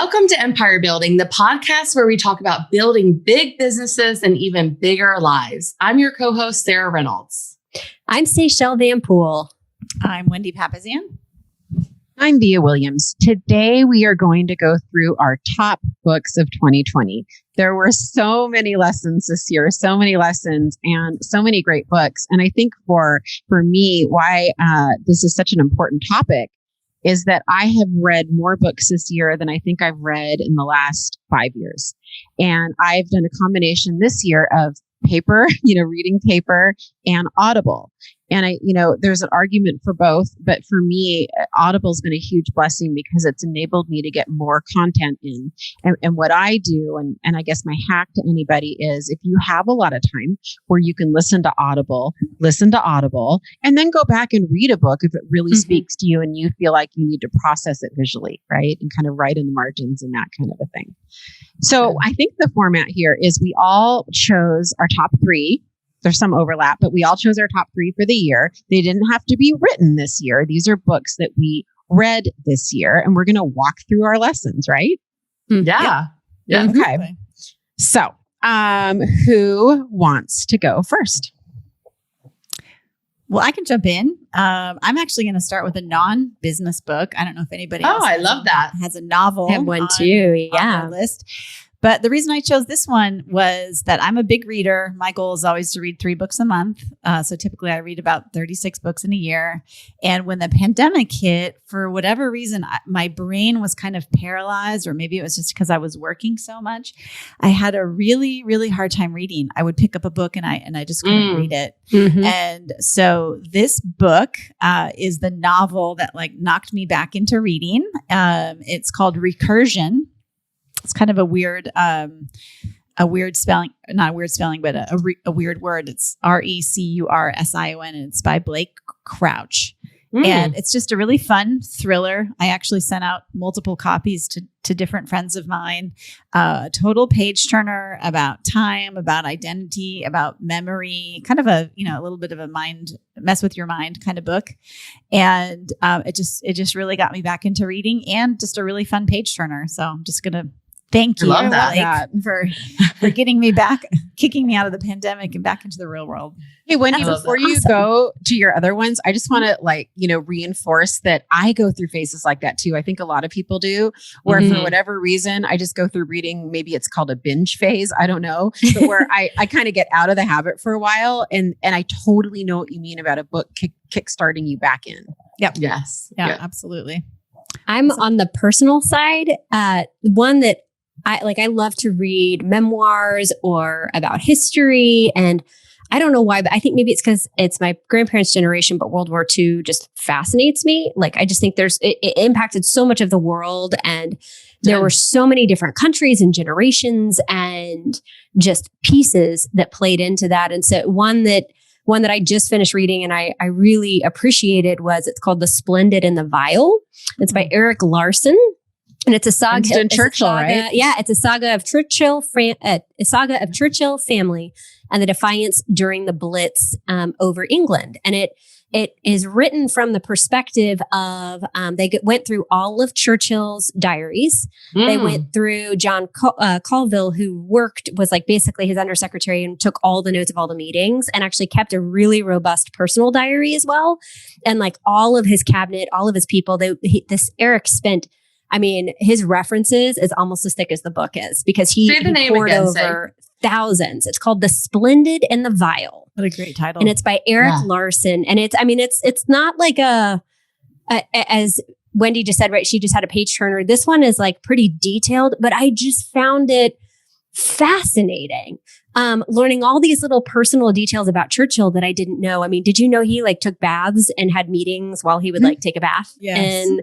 Welcome to Empire Building, the podcast where we talk about building big businesses and even bigger lives. I'm your co-host, Sarah Reynolds. I'm Seychelle Van Poole. I'm Wendy Papazian. I'm Via Williams. Today, we are going to go through our top books of 2020. There were so many lessons this year, so many lessons and so many great books. And I think for me, why this is such an important topic is that I have read more books this year than I think I've read in the last 5 years. And I've done a combination this year of paper, reading paper and Audible. And there's an argument for both, but for me, Audible's been a huge blessing because it's enabled me to get more content in. And what I do, and I guess my hack to anybody is if you have a lot of time where you can listen to Audible, and then go back and read a book if it really speaks to you and you feel like you need to process it visually, right? And kind of write in the margins and that kind of a thing. So I think the format here is we all chose our top three. There's some overlap, but we all chose our top three for the year. They didn't have to be written this year. These are books that we read this year, and we're going to walk through our lessons, right? Yeah. Okay. So, who wants to go first? Well, I can jump in. I'm actually going to start with a non-business book. I don't know if anybody else I love that. has a novel. I have one too. On their list. But the reason I chose this one was that I'm a big reader. My goal is always to read 3 books a month. So typically I read about 36 books in a year. And when the pandemic hit, for whatever reason, my brain was kind of paralyzed, or maybe it was just because I was working so much. I had a really, really hard time reading. I would pick up a book and I just couldn't read it. Mm-hmm. And so this book is the novel that knocked me back into reading. It's called Recursion. It's kind of a weird spelling, not a weird spelling, but a weird word. It's Recursion, and it's by Blake Crouch. And it's just a really fun thriller. I actually sent out multiple copies to different friends of mine. A total page turner about time, about identity, about memory, kind of a little bit of a mess with your mind kind of book. And it just really got me back into reading, and just a really fun page turner. So I'm just gonna thank you, Blake, for getting me back, kicking me out of the pandemic and back into the real world. Hey, Wendy, before you go to your other ones, I just want to reinforce that I go through phases like that too. I think a lot of people do, where for whatever reason, I just go through reading. Maybe it's called a binge phase. I don't know, but where I kind of get out of the habit for a while. And I totally know what you mean about a book kickstarting you back in. Yep. Yes. Yeah, absolutely. I'm on the personal side. One that I love to read memoirs or about history. And I don't know why, but I think maybe it's because it's my grandparents' generation, but World War II just fascinates me. I just think it impacted so much of the world, and there were so many different countries and generations and just pieces that played into that. And so one that I just finished reading and I really appreciated it's called The Splendid and the Vile. It's by Eric Larson. And it's a saga. Winston Churchill, right? Yeah, it's a saga of Churchill family and the defiance during the Blitz over England. And it is written from the perspective of they went through all of Churchill's diaries. They went through John Colville, who was basically his undersecretary and took all the notes of all the meetings, and actually kept a really robust personal diary as well. And all of his cabinet, all of his people, Eric spent. His references is almost as thick as the book is, because he poured over thousands. It's called The Splendid and the Vile. What a great title. And it's by Eric Larson. And it's not like as Wendy just said, right? She just had a page turner. This one is pretty detailed, but I just found it fascinating. Learning all these little personal details about Churchill that I didn't know. Did you know he took baths and had meetings while he would take a bath? Yes. And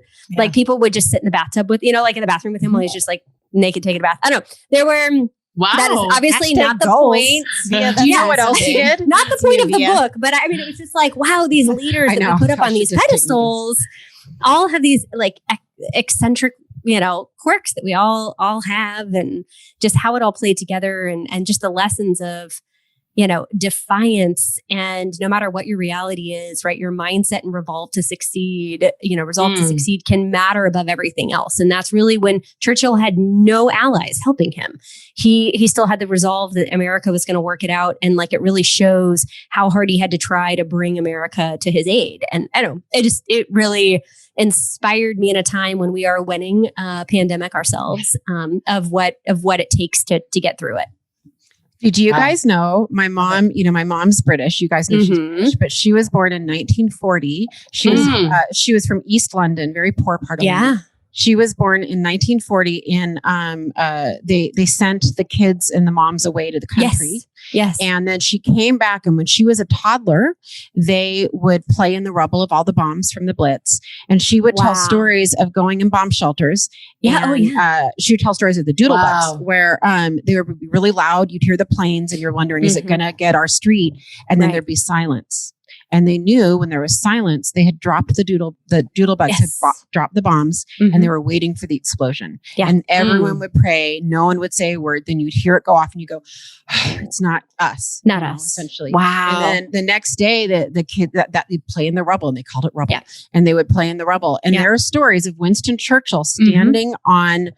people would just sit in the bathtub with, in the bathroom with him while he's just naked taking a bath. I don't know. There were, that is obviously not the point. Do you know what else he did? Not the point of the book, but it was just wow, these leaders that we put up on these pedestals all have these eccentric quirks that we all have, and just how it all played together, and just the lessons of, defiance, and no matter what your reality is, right, your mindset and resolve to succeed can matter above everything else. And that's really when Churchill had no allies helping him. He still had the resolve that America was going to work it out. And like, it really shows how hard he had to try to bring America to his aid. And I don't know, it really inspired me in a time when we are winning a pandemic ourselves, of what it takes to get through it. Did you guys know my mom, my mom's British, you guys know she's British, but she was born in 1940. She was from East London, very poor part of London. She was born in 1940 and they sent the kids and the moms away to the country. Yes. And then she came back, and when she was a toddler, they would play in the rubble of all the bombs from the Blitz. And she would tell stories of going in bomb shelters. And, she would tell stories of the doodlebugs where they would be really loud. You'd hear the planes and you're wondering, is it going to get our street? And then there'd be silence. And they knew when there was silence, they had dropped the doodlebugs had dropped the bombs, and they were waiting for the explosion. Yeah. And everyone would pray. No one would say a word. Then you'd hear it go off and you go, it's not us. Not us. Essentially. Wow. And then the next day, the kid that they'd play in the rubble, and they called it rubble. Yeah. And they would play in the rubble. And there are stories of Winston Churchill standing on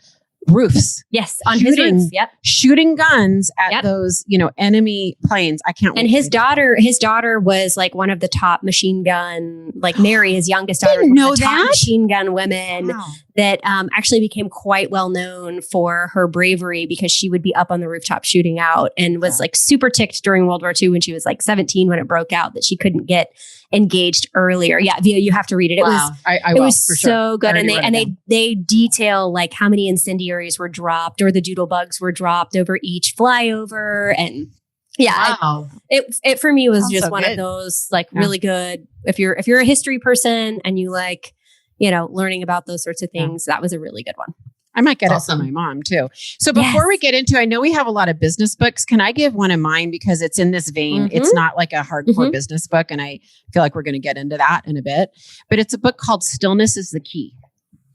roofs. Yes, on his roof. Yep. Shooting guns at those, enemy planes. I can't wait. And his daughter was like one of the top machine gun, like Mary, his youngest daughter, didn't know top that. Machine gun women that actually became quite well known for her bravery, because she would be up on the rooftop shooting out, and was like super ticked during World War II when she was like 17 when it broke out that she couldn't get engaged earlier. Yeah, Via, you have to read it. It was so good. And they detail like how many incendiaries were dropped or the doodlebugs were dropped over each flyover. And it for me was just one of those like really good. If you're a history person and you like, learning about those sorts of things, that was a really good one. I might get it from my mom too. So before we get into, I know we have a lot of business books. Can I give one of mine, because it's in this vein? It's not like a hardcore business book, and I feel like we're going to get into that in a bit. But it's a book called Stillness is the Key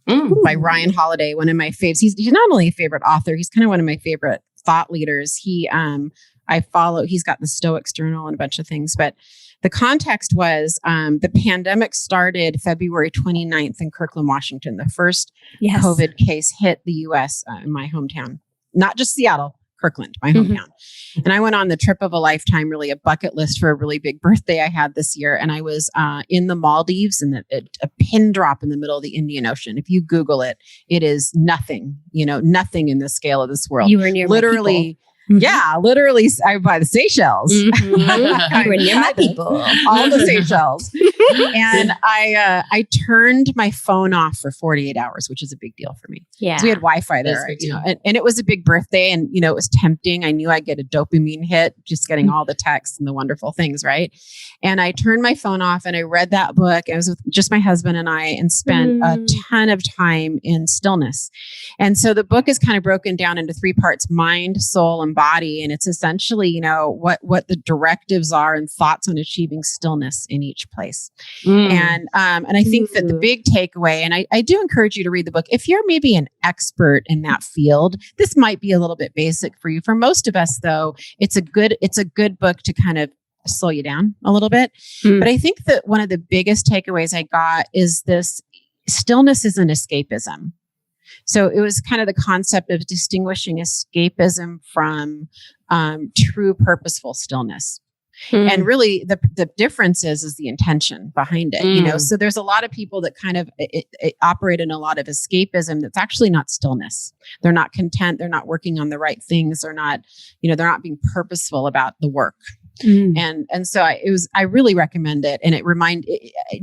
by Ryan Holiday, one of my faves. He's not only a favorite author, he's kind of one of my favorite thought leaders. He's got the Stoics Journal and a bunch of things, but the context was the pandemic started February 29th in Kirkland, Washington. The first COVID case hit the U.S. In my hometown, not just Seattle, Kirkland, my hometown. And I went on the trip of a lifetime, really a bucket list for a really big birthday I had this year. And I was in the Maldives, and a pin drop in the middle of the Indian Ocean. If you Google it, it is nothing, nothing in the scale of this world. You were near literally. Yeah, literally, I by the Seychelles. You were near my people. All the Seychelles. And I turned my phone off for 48 hours, which is a big deal for me. Yeah. So we had Wi-Fi there, and it was a big birthday, and, it was tempting. I knew I'd get a dopamine hit just getting all the texts and the wonderful things, right? And I turned my phone off and I read that book. I was with just my husband and I, and spent a ton of time in stillness. And so the book is kind of broken down into 3 parts: mind, soul, and body. And it's essentially, what the directives are and thoughts on achieving stillness in each place. And I think that the big takeaway, and I do encourage you to read the book. If you're maybe an expert in that field, this might be a little bit basic for you. For most of us, though, it's a good book to kind of slow you down a little bit. But I think that one of the biggest takeaways I got is this: stillness isn't escapism. So it was kind of the concept of distinguishing escapism from true purposeful stillness. And really the difference is the intention behind it, so there's a lot of people that kind of operate in a lot of escapism that's actually not stillness. They're not content. They're not working on the right things. They're not, they're not being purposeful about the work. And so I really recommend it. And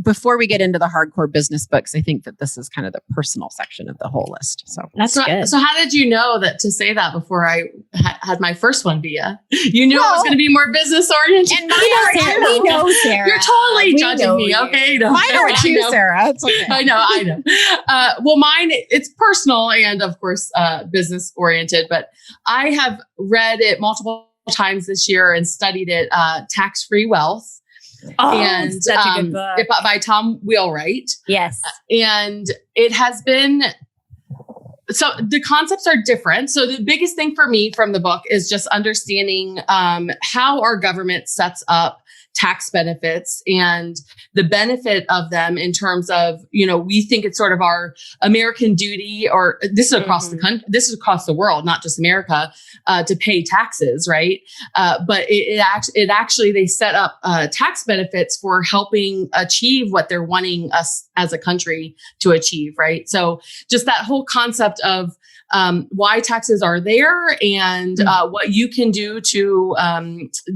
before we get into the hardcore business books, I think that this is kind of the personal section of the whole list. So that's good. So how did you know that to say that before I had my first one, Via? You knew it was going to be more business oriented. And we know Sarah. You're totally judging me. Okay. No, mine are too, Sarah. It's okay. I know. Well, mine, it's personal and of course, business oriented, but I have read it multiple times this year and studied it, Tax-Free Wealth. And such a good book. By Tom Wheelwright. Yes. And it has been So the concepts are different. So the biggest thing for me from the book is just understanding how our government sets up tax benefits and the benefit of them in terms of, we think it's sort of our American duty, or this is across the country, this is across the world, not just America, to pay taxes, right? But it actually, they set up tax benefits for helping achieve what they're wanting us as a country to achieve, right? So just that whole concept of why taxes are there and what you can do to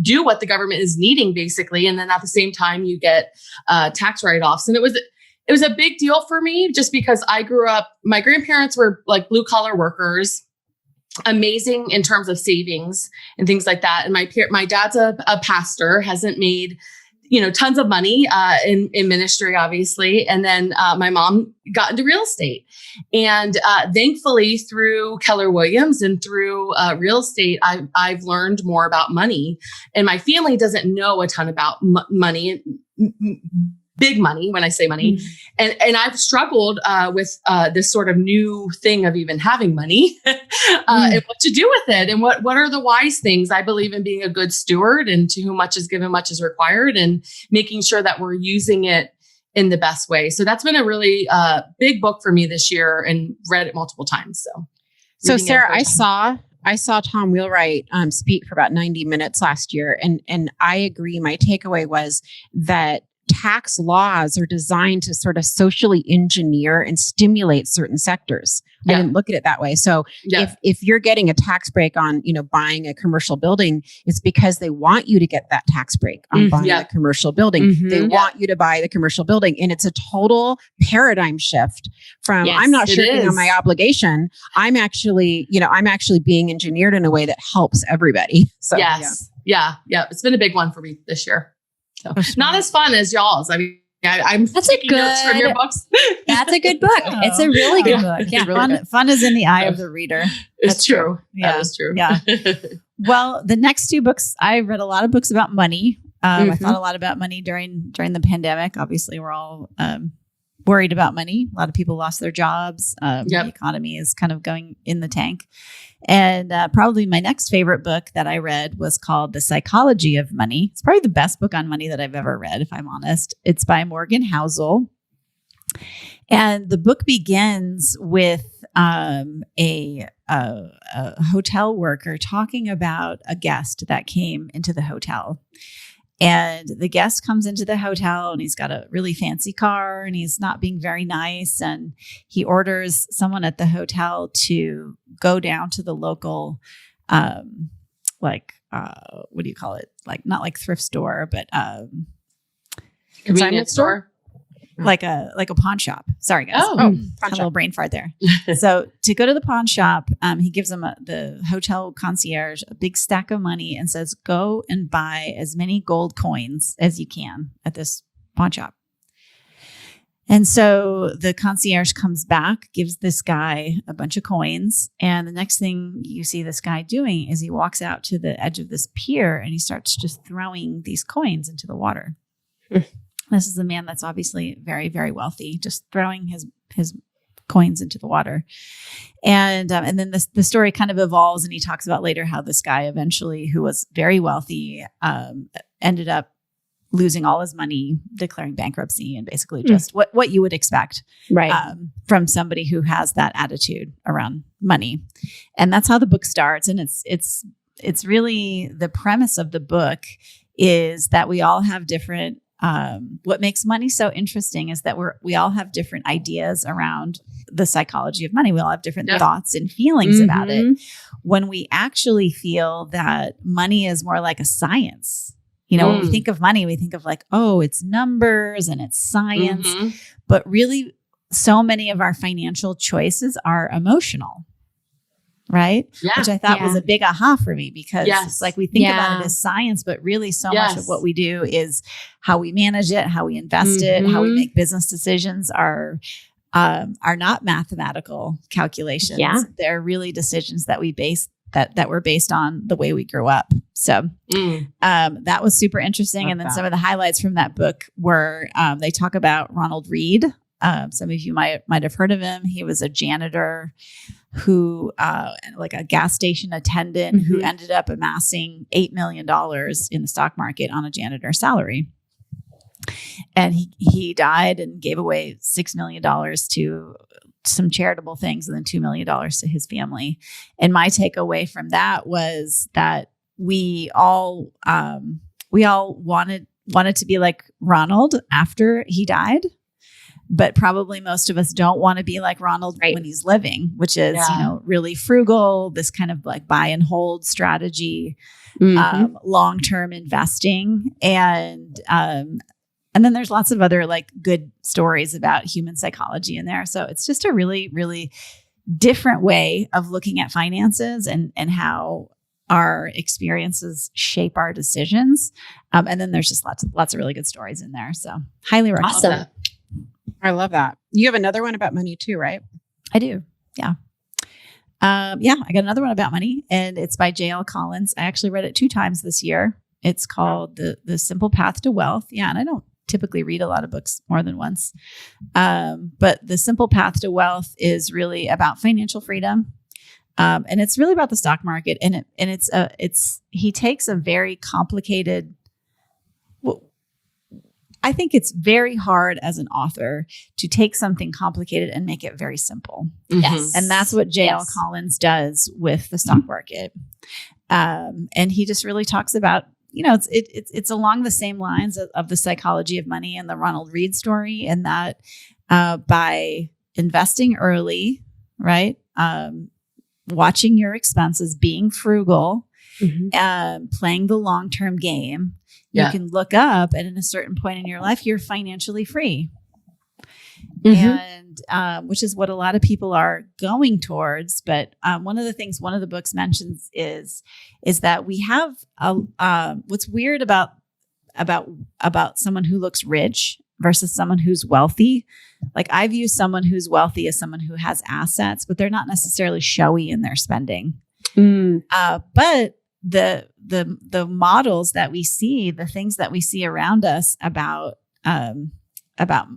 do what the government is needing, basically. And then at the same time, you get tax write-offs. And it was a big deal for me just because I grew up, my grandparents were like blue collar workers, amazing in terms of savings and things like that. And my dad's a pastor, hasn't made tons of money in ministry, obviously. And then my mom got into real estate. And thankfully, through Keller Williams and through real estate, I've learned more about money. And my family doesn't know a ton about money. Big money, when I say money. And I've struggled with this sort of new thing of even having money and what to do with it. And what are the wise things? I believe in being a good steward, and to whom much is given, much is required, and making sure that we're using it in the best way. So that's been a really big book for me this year, and read it multiple times. So Sarah, I saw Tom Wheelwright speak for about 90 minutes last year. And I agree. My takeaway was that tax laws are designed to sort of socially engineer and stimulate certain sectors. I didn't look at it that way. So if you're getting a tax break on, buying a commercial building, it's because they want you to get that tax break on buying a commercial building. They want you to buy the commercial building. And it's a total paradigm shift from I'm not shirking on my obligation. I'm actually being engineered in a way that helps everybody. So yeah. It's been a big one for me this year. So, not as fun as y'all's. I mean, I'm taking notes from your books. That's a good book. It's a really good book. Yeah, really fun is in the eye of the reader. It's true. Yeah. That is true. Yeah. Well, the next two books, I read a lot of books about money. I thought a lot about money during the pandemic. Obviously, we're all worried about money. A lot of people lost their jobs. The economy is kind of going in the tank. And probably my next favorite book that I read was called The Psychology of Money. It's probably the best book on money that I've ever read, if I'm honest. It's by Morgan Housel. And the book begins with a hotel worker talking about a guest that came into the hotel. And the guest comes into the hotel and he's got a really fancy car and he's not being very nice. And he orders someone at the hotel to go down to the local, what do you call it? Like, not like thrift store, but convenience store. Like a pawn shop. Sorry, guys. Had a little brain fart there. So to go to the pawn shop, he gives them the hotel concierge a big stack of money and says, "Go and buy as many gold coins as you can at this pawn shop." And so the concierge comes back, gives this guy a bunch of coins, and the next thing you see this guy doing is he walks out to the edge of this pier and he starts just throwing these coins into the water. This is a man that's obviously very, very wealthy, just throwing his coins into the water. And then the story kind of evolves, and he talks about later how this guy eventually, who was very wealthy, ended up losing all his money, declaring bankruptcy, and basically just what you would expect from somebody who has that attitude around money. And that's how the book starts. And it's really, the premise of the book is that we all have different. What makes money so interesting is that we all have different ideas around the psychology of money. We all have different thoughts and feelings about it. When we actually feel that money is more like a science, when we think of money, we think of like, oh, it's numbers and it's science, but really so many of our financial choices are emotional. Right. Yeah. Which I thought was a big aha for me, because it's like we think about it as science, but really so much of what we do is how we manage it, how we invest it, how we make business decisions are not mathematical calculations. Yeah. They're really decisions that we base that were based on the way we grew up. So that was super interesting. And then some of the highlights from that book were they talk about Ronald Reed. Some of you might have heard of him. He was a janitor who, like a gas station attendant who ended up amassing $8 million in the stock market on a janitor's salary. And he died and gave away $6 million to some charitable things and then $2 million to his family. And my takeaway from that was that we all wanted to be like Ronald after he died. But probably most of us don't want to be like Ronald when he's living, which is, really frugal, this kind of like buy and hold strategy, long-term investing. And then there's lots of other like good stories about human psychology in there. So it's just a really, really different way of looking at finances and how our experiences shape our decisions. And then there's just lots of really good stories in there. So highly recommend. Awesome. I love that. You have another one about money too, right? I do. Yeah. I got another one about money, and it's by J.L. Collins. I actually read it 2 times this year. It's called The Simple Path to Wealth. Yeah. And I don't typically read a lot of books more than once. But The Simple Path to Wealth is really about financial freedom. And it's really about the stock market. And he takes a very complicated, I think it's very hard as an author to take something complicated and make it very simple. Yes. And that's what J.L. Collins does with the stock market. And he just really talks about, it's along the same lines of the psychology of money and the Ronald Read story, and that by investing early, right? Watching your expenses, being frugal, playing the long-term game, you can look up and at a certain point in your life, you're financially free. And which is what a lot of people are going towards. But one of the books mentions is that we have what's weird about someone who looks rich versus someone who's wealthy. Like I view someone who's wealthy as someone who has assets, but they're not necessarily showy in their spending. But the models that we see, the things that we see around us about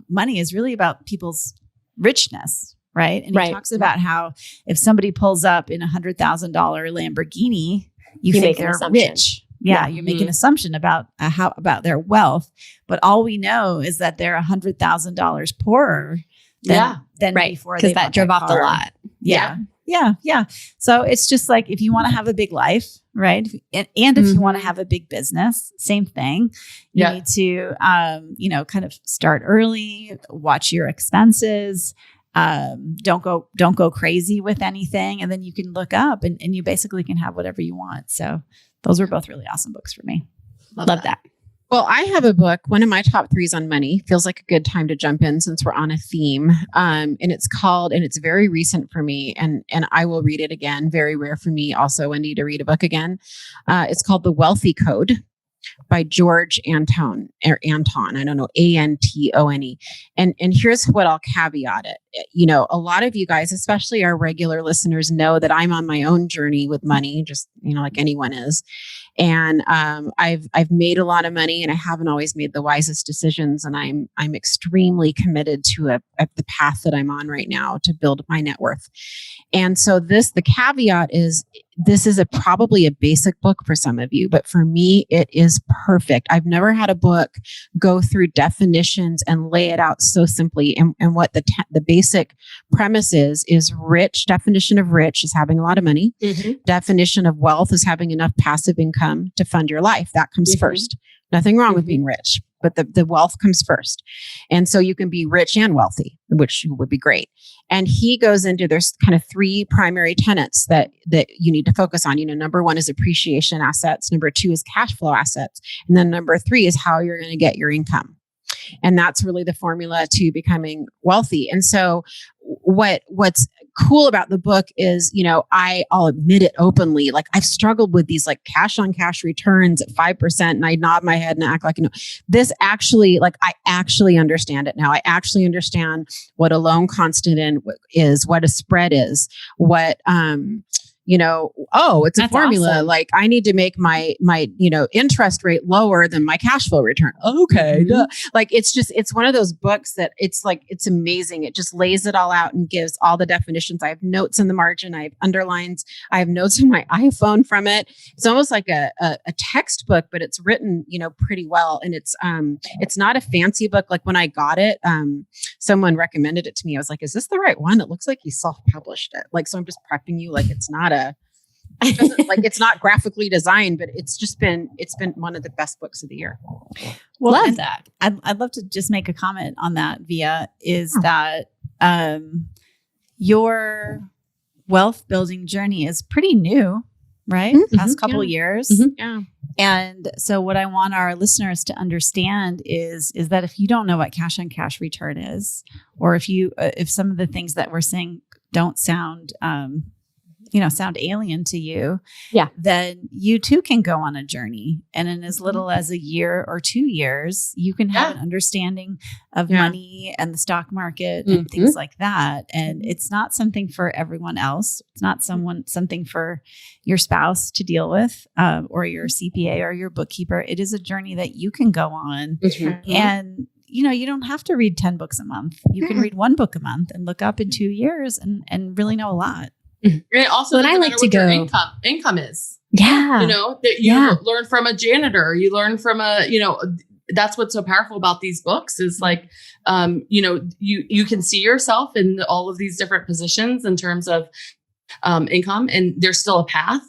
money is really about people's richness, right? And he talks about how if somebody pulls up in $100,000 Lamborghini, you think they're rich. Yeah, you make an assumption about about their wealth, but all we know is that they're $100,000 poorer than before, because that drove off the lot. Yeah. So it's just like, if you want to have a big life, right? And if you want to have a big business, same thing. You need to, kind of start early, watch your expenses. Don't go crazy with anything. And then you can look up and you basically can have whatever you want. So those were both really awesome books for me. Love that. Well, I have a book, one of my top 3s on money. Feels like a good time to jump in since we're on a theme. And it's very recent for me, and I will read it again. Very rare for me also, Wendy, to read a book again. It's called The Wealthy Code by George Anton. I don't know, Antone. And here's what I'll caveat it. A lot of you guys, especially our regular listeners, know that I'm on my own journey with money, just, like anyone is. And I've made a lot of money, and I haven't always made the wisest decisions. And I'm extremely committed to the path that I'm on right now to build my net worth. And so the caveat is, this is probably a basic book for some of you, but for me, it is perfect. I've never had a book go through definitions and lay it out so simply. And what the basic premise is rich. Definition of rich is having a lot of money. Definition of wealth is having enough passive income to fund your life. That comes first. Nothing wrong with being rich, but the wealth comes first. And so you can be rich and wealthy, which would be great. And he goes into, there's kind of 3 primary tenets that you need to focus on. Number 1 is appreciation assets. Number 2 is cash flow assets. And then number 3 is how you're going to get your income. And that's really the formula to becoming wealthy. And so what's cool about the book is, I'll admit it openly. Like, I've struggled with these like cash on cash returns at 5%, and I nod my head and act like, this actually, like, I actually understand it now. I actually understand what a loan constant is, what a spread is, what, oh, it's a That's formula. awesome. Like I need to make my interest rate lower than my cash flow return. Okay. Mhm. Duh. Like it's one of those books that it's amazing. It just lays it all out and gives all the definitions. I have notes in the margin. I have underlines. I have notes in my iPhone from it. It's almost like a textbook, but it's written, pretty well. And it's not a fancy book. Like when I got it, someone recommended it to me. I was like, is this the right one? It looks like he self-published it. Like, so I'm just prepping you. Like it's not it's not graphically designed, but it's been one of the best books of the year. Well, Love that. I'd love to just make a comment on that, Via, is that your wealth building journey is pretty new, right? Mm-hmm. Past couple years. Mhm. Yeah. And so what I want our listeners to understand is that if you don't know what cash on cash return is, or if some of the things that we're saying don't sound sound alien to you, then you too can go on a journey. And in as little as a year or 2 years, you can have an understanding of money and the stock market and things like that. And it's not something for everyone else. It's not something for your spouse to deal with, or your CPA or your bookkeeper. It is a journey that you can go on. Mm-hmm. And you don't have to read 10 books a month. You can read 1 book a month and look up in 2 years and really know a lot. And it also, But I doesn't like matter to what your go- income is. Yeah. That you learn from a janitor, you learn from that's what's so powerful about these books is like, you can see yourself in all of these different positions in terms of income, and there's still a path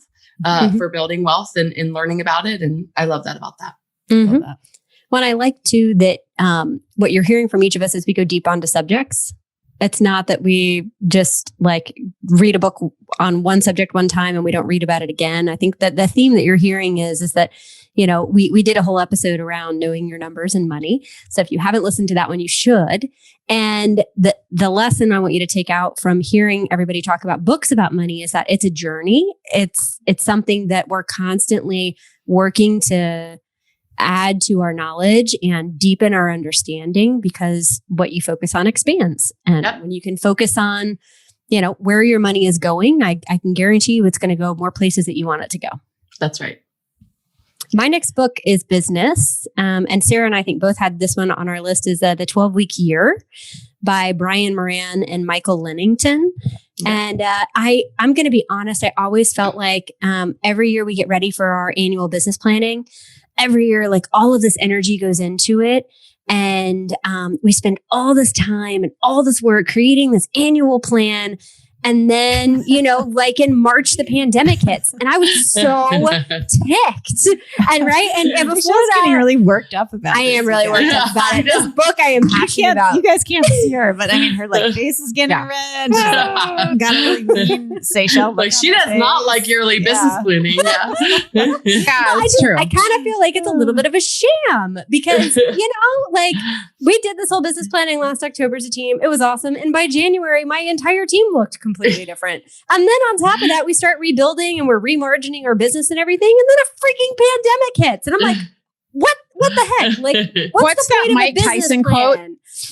for building wealth and learning about it. And I love that about that. Mhm. Love that. Well, I like too that what you're hearing from each of us as we go deep onto subjects. It's not that we just like read a book on one subject one time and we don't read about it again. I think that the theme that you're hearing is that, we did a whole episode around knowing your numbers and money. So if you haven't listened to that one, you should. And the lesson I want you to take out from hearing everybody talk about books about money is that it's a journey. It's something that we're constantly working to add to our knowledge and deepen our understanding, because what you focus on expands. And when you can focus on, where your money is going, I can guarantee you it's going to go more places that you want it to go. That's right. My next book is Business. And Sarah and I think both had this one on our list, is the 12-Week Year by Brian Moran and Michael Lennington. And I'm going to be honest, I always felt like every year we get ready for our annual business planning, every year, like all of this energy goes into it. And we spend all this time and all this work creating this annual plan. And then, like in March, the pandemic hits and I was so ticked. And before She's getting really worked up about it. I am really worked up about it. This book I am passionate about. You guys can't see her, but I mean, her face is getting red. She's got a really mean Seychelles. Like she does not like yearly business planning. Yeah. It's true. I kind of feel like it's a little bit of a sham because, like we did this whole business planning last October as a team. It was awesome. And by January, my entire team looked completely different. And then on top of that, we start rebuilding and we're remargining our business and everything. And then a freaking pandemic hits. And I'm like, what the heck? Like, what's that Mike Tyson quote?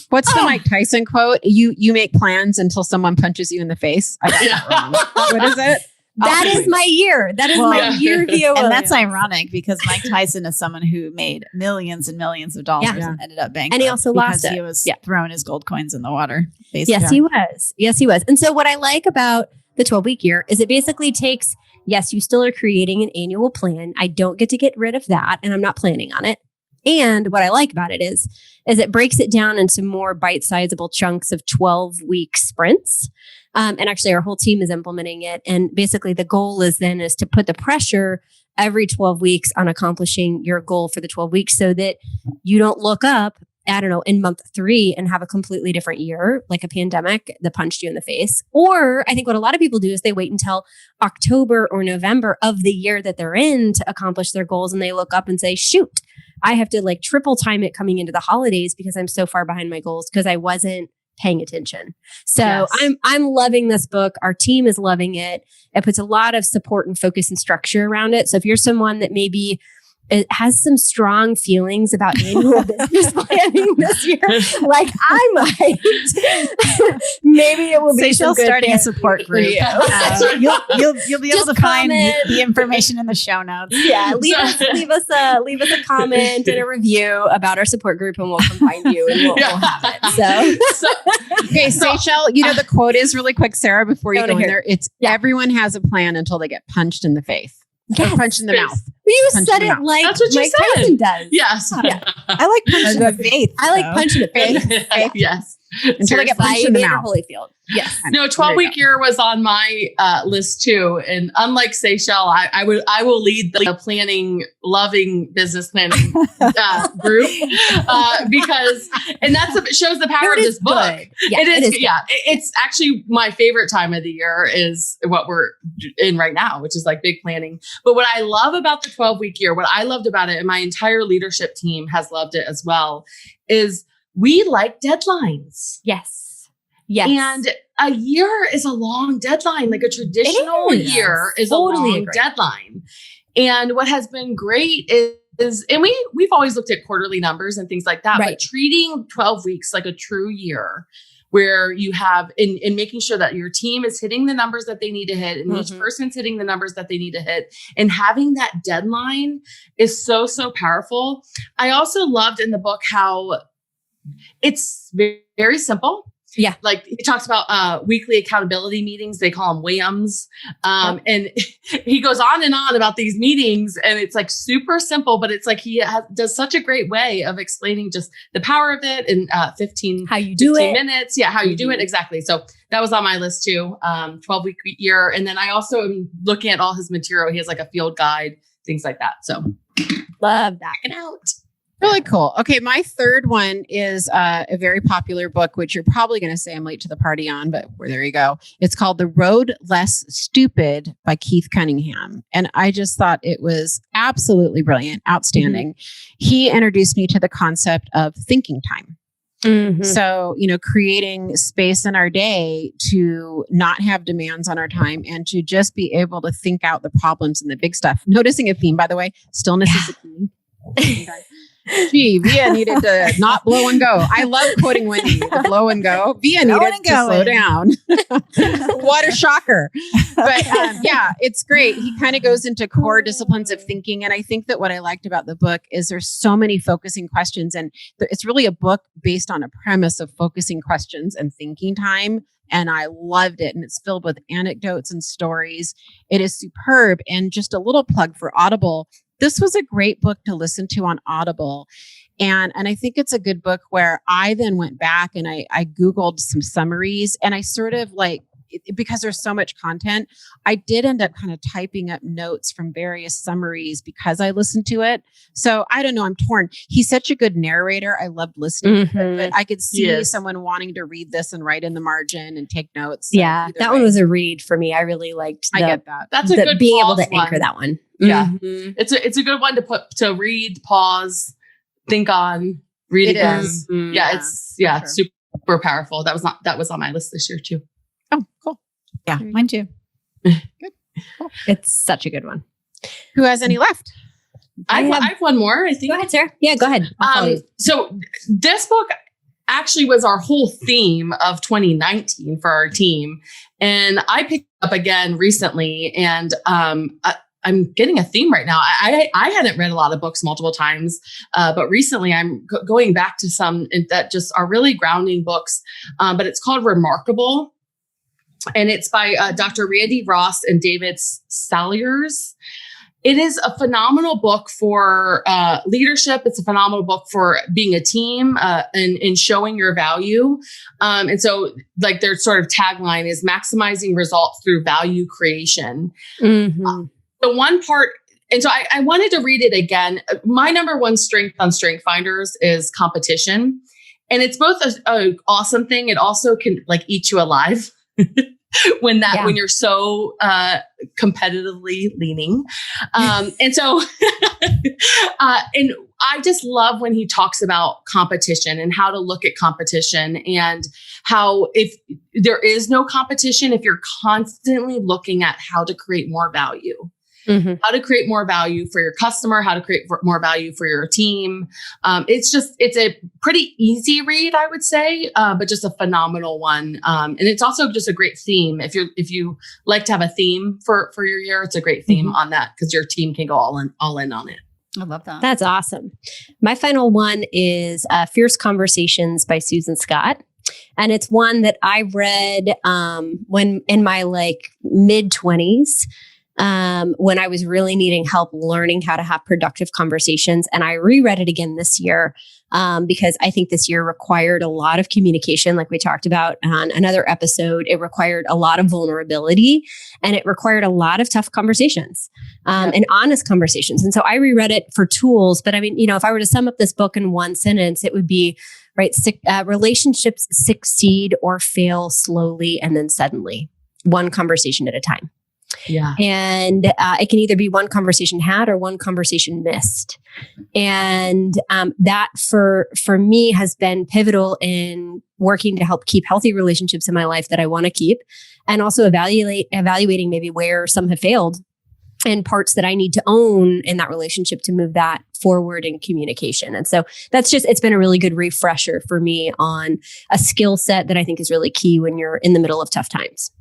What's the Mike Tyson quote? You make plans until someone punches you in the face. I got that wrong. What is it? That is my year. That is my year, Via Williams. And that's ironic because Mike Tyson is someone who made millions and millions of dollars and ended up bankrupt. And he also lost it. He was throwing his gold coins in the water. Basically. Yes, he was. Yes, he was. And so what I like about the 12-week year is it basically takes, yes, you still are creating an annual plan. I don't get to get rid of that and I'm not planning on it. And what I like about it is it breaks it down into more bite-sizable chunks of 12-week sprints. And actually our whole team is implementing it. And basically the goal is to put the pressure every 12 weeks on accomplishing your goal for the 12 weeks so that you don't look up, I don't know, in month 3 and have a completely different year, like a pandemic that punched you in the face. Or I think what a lot of people do is they wait until October or November of the year that they're in to accomplish their goals. And they look up and say, shoot, I have to like triple time it coming into the holidays because I'm so far behind my goals because I wasn't paying attention. So I'm loving this book. Our team is loving it. It puts a lot of support and focus and structure around it. So if you're someone that maybe it has some strong feelings about annual business planning this year. Like I might, maybe it will be Seychelles starting a support group. You'll be able to find the information in the show notes. Yeah, leave us a comment and a review about our support group, and we'll come find you and we'll have it. Okay, Seychelles, the quote is really quick, Sarah, before you go in there. It's everyone has a plan until they get punched in the face. Yes. Or punched in the mouth. You said it like That's what Mike Tyson does. Yes. Yeah. I like punching the face. I like punching the face. Yes. Until they get punched in the mouth. Holyfield. Yes. No, 12-week year was on my list too. And unlike Seychelles, I will lead the planning, loving business planning group because, and it shows the power of this book. Yeah, it is. Yeah. It's actually my favorite time of the year is what we're in right now, which is like big planning. But what I love about the 12-week year, what I loved about it, and my entire leadership team has loved it as well, is we like deadlines. Yes. Yes. And a year is a long deadline. Like a traditional year is a long deadline. And what has been great is and we've always looked at quarterly numbers and things like that, but treating 12 weeks like a true year where you have in making sure that your team is hitting the numbers that they need to hit and each person's hitting the numbers that they need to hit, and having that deadline is so powerful. I also loved in the book how it's very, very simple. Yeah. Like he talks about weekly accountability meetings. They call them WAMs. And he goes on and on about these meetings, and it's like super simple, but it's like he does such a great way of explaining just the power of it in 15 minutes. Yeah. How you do it. Exactly. So that was on my list too. 12-week year. And then I also am looking at all his material. He has like a field guide, things like that. So love that. Check it out. Really cool. Okay, my third one is a very popular book, which you're probably going to say I'm late to the party on, but there you go. It's called The Road Less Stupid by Keith Cunningham. And I just thought it was absolutely brilliant, outstanding. He introduced me to the concept of thinking time. So, creating space in our day to not have demands on our time and to just be able to think out the problems and the big stuff. Noticing a theme, by the way, stillness is a theme. Gee, Via needed to not blow and go. I love quoting Wendy, the blow and go. Via needed to slow down. What a shocker. But it's great. He kind of goes into core disciplines of thinking. And I think that what I liked about the book is there's so many focusing questions. And it's really a book based on a premise of focusing questions and thinking time. And I loved it. And it's filled with anecdotes and stories. It is superb. And just a little plug for Audible. This was a great book to listen to on Audible. And I think it's a good book where I then went back and I Googled some summaries, and I sort of because there's so much content, I did end up kind of typing up notes from various summaries because I listened to it. So I don't know, I'm torn. He's such a good narrator. I loved listening to it, but I could see someone wanting to read this and write in the margin and take notes. Yeah, that one was a read for me. I really liked I get that. That's a good being able to anchor that one. Yeah. It's a good one to read, pause, think on, read it again. Is. It's super powerful. That was on my list this year too. Oh, cool. Yeah, mine too. Good. Cool. It's such a good one. Who has any left? I have one more, I think. Go ahead, Sarah. Yeah, go ahead. So this book actually was our whole theme of 2019 for our team. And I picked up again recently, and I'm getting a theme right now. I hadn't read a lot of books multiple times, but recently I'm going back to some that just are really grounding books. But it's called Remarkable. And it's by Dr. Randy Ross and David Salyers. It is a phenomenal book for leadership. It's a phenomenal book for being a team and showing your value. And so like their sort of tagline is maximizing results through value creation. The one part, and so I wanted to read it again. My number one strength on Strength Finders is competition. And it's both an awesome thing. It also can eat you alive. When you're so competitively leaning. And so, and I just love when he talks about competition and how to look at competition, and how if there is no competition, if you're constantly looking at how to create more value. how to create more value for your customer, how to create more value for your team. It's a pretty easy read, I would say, but just a phenomenal one. And it's also just a great theme. If you like to have a theme for your year, it's a great theme on that because your team can go all in on it. I love that. That's awesome. My final one is Fierce Conversations by Susan Scott. And it's one that I read when in my mid 20s, when I was really needing help learning how to have productive conversations. And I reread it again this year because I think this year required a lot of communication, like we talked about on another episode. It required a lot of vulnerability and it required a lot of tough conversations and honest conversations. And so I reread it for tools. But I mean, if I were to sum up this book in one sentence, it would be, right, relationships succeed or fail slowly and then suddenly, one conversation at a time. Yeah. And it can either be one conversation had or one conversation missed. And that for me has been pivotal in working to help keep healthy relationships in my life that I want to keep, and also evaluating maybe where some have failed and parts that I need to own in that relationship to move that forward in communication. And so it's been a really good refresher for me on a skill set that I think is really key when you're in the middle of tough times.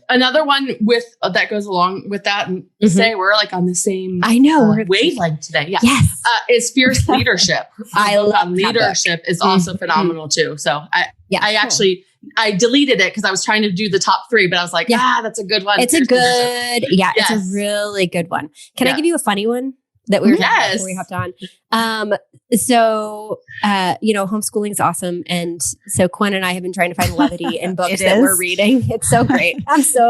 Another one that goes along with that, and say we're on the same wavelength today. Yeah. Yes. Is Fierce Leadership. I love leadership is also phenomenal too. So I deleted it because I was trying to do the top 3, but I was like, that's a good one. It's it's a really good one. Can I give you a funny one that we were talking about before we hopped on? So homeschooling is awesome. And so Quinn and I have been trying to find levity in books that we're reading. It's so great. I'm so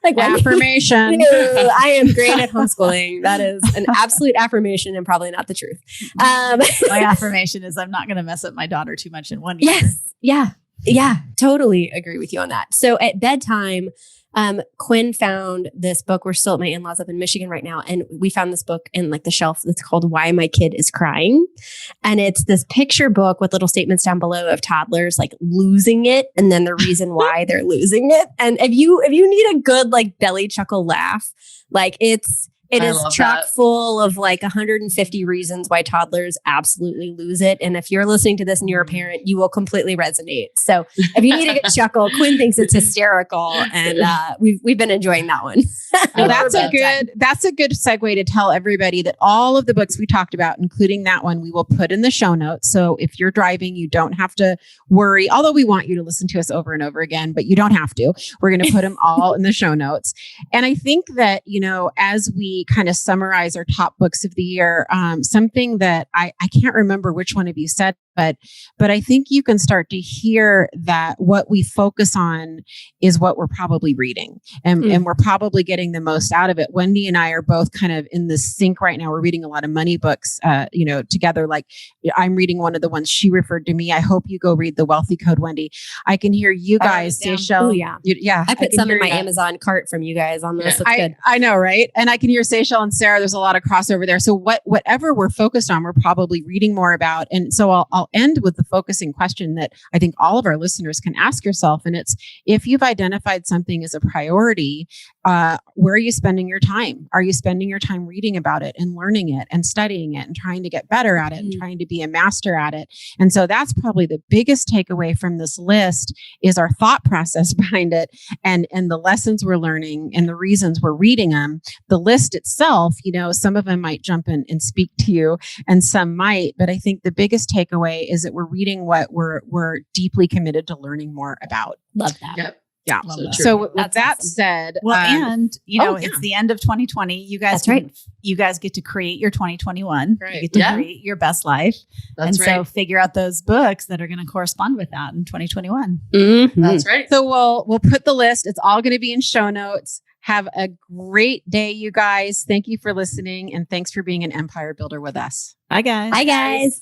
like affirmation. I am great at homeschooling. That is an absolute affirmation and probably not the truth. My affirmation is I'm not going to mess up my daughter too much in one year. Yes. Yeah. Totally agree with you on that. So at bedtime, Quinn found this book. We're still at my in-laws up in Michigan right now. And we found this book in the shelf that's called Why My Kid Is Crying. And it's this picture book with little statements down below of toddlers losing it. And then the reason why they're losing it. And if you need a good belly chuckle laugh, it is chock full of 150 reasons why toddlers absolutely lose it. And if you're listening to this and you're a parent, you will completely resonate. So if you need a good chuckle, Quinn thinks it's hysterical. And we've been enjoying that one. Well, that's a good segue to tell everybody that all of the books we talked about, including that one, we will put in the show notes. So if you're driving, you don't have to worry, although we want you to listen to us over and over again, but you don't have to. We're going to put them all in the show notes. And I think that, as we kind of summarize our top books of the year, something that I can't remember which one of you said, but I think you can start to hear that what we focus on is what we're probably reading, and we're probably getting the most out of it. Wendy and I are both kind of in the sync right now. We're reading a lot of money books, together. I'm reading one of the ones she referred to me. I hope you go read The Wealthy Code, Wendy. I can hear you guys, Seychelle. I put some in my Amazon cart from you guys on this. That's good. I know, right? And I can hear Seychelle and Sarah. There's a lot of crossover there. So whatever we're focused on, we're probably reading more about. And so I'll end with the focusing question that I think all of our listeners can ask yourself. And it's, if you've identified something as a priority, where are you spending your time? Are you spending your time reading about it and learning it and studying it and trying to get better at it and trying to be a master at it? And so that's probably the biggest takeaway from this list, is our thought process behind it and the lessons we're learning and the reasons we're reading them. The list itself, some of them might jump in and speak to you and some might, but I think the biggest takeaway is that we're reading what we're deeply committed to learning more about. Love that. Yep. Yeah. So with that said, it's the end of 2020. You guys, you guys get to create your 2021. Right. You get to create your best life. So figure out those books that are going to correspond with that in 2021. Mm-hmm. That's right. So we'll put the list. It's all going to be in show notes. Have a great day, you guys. Thank you for listening, and thanks for being an empire builder with us. Bye, guys. Bye, guys.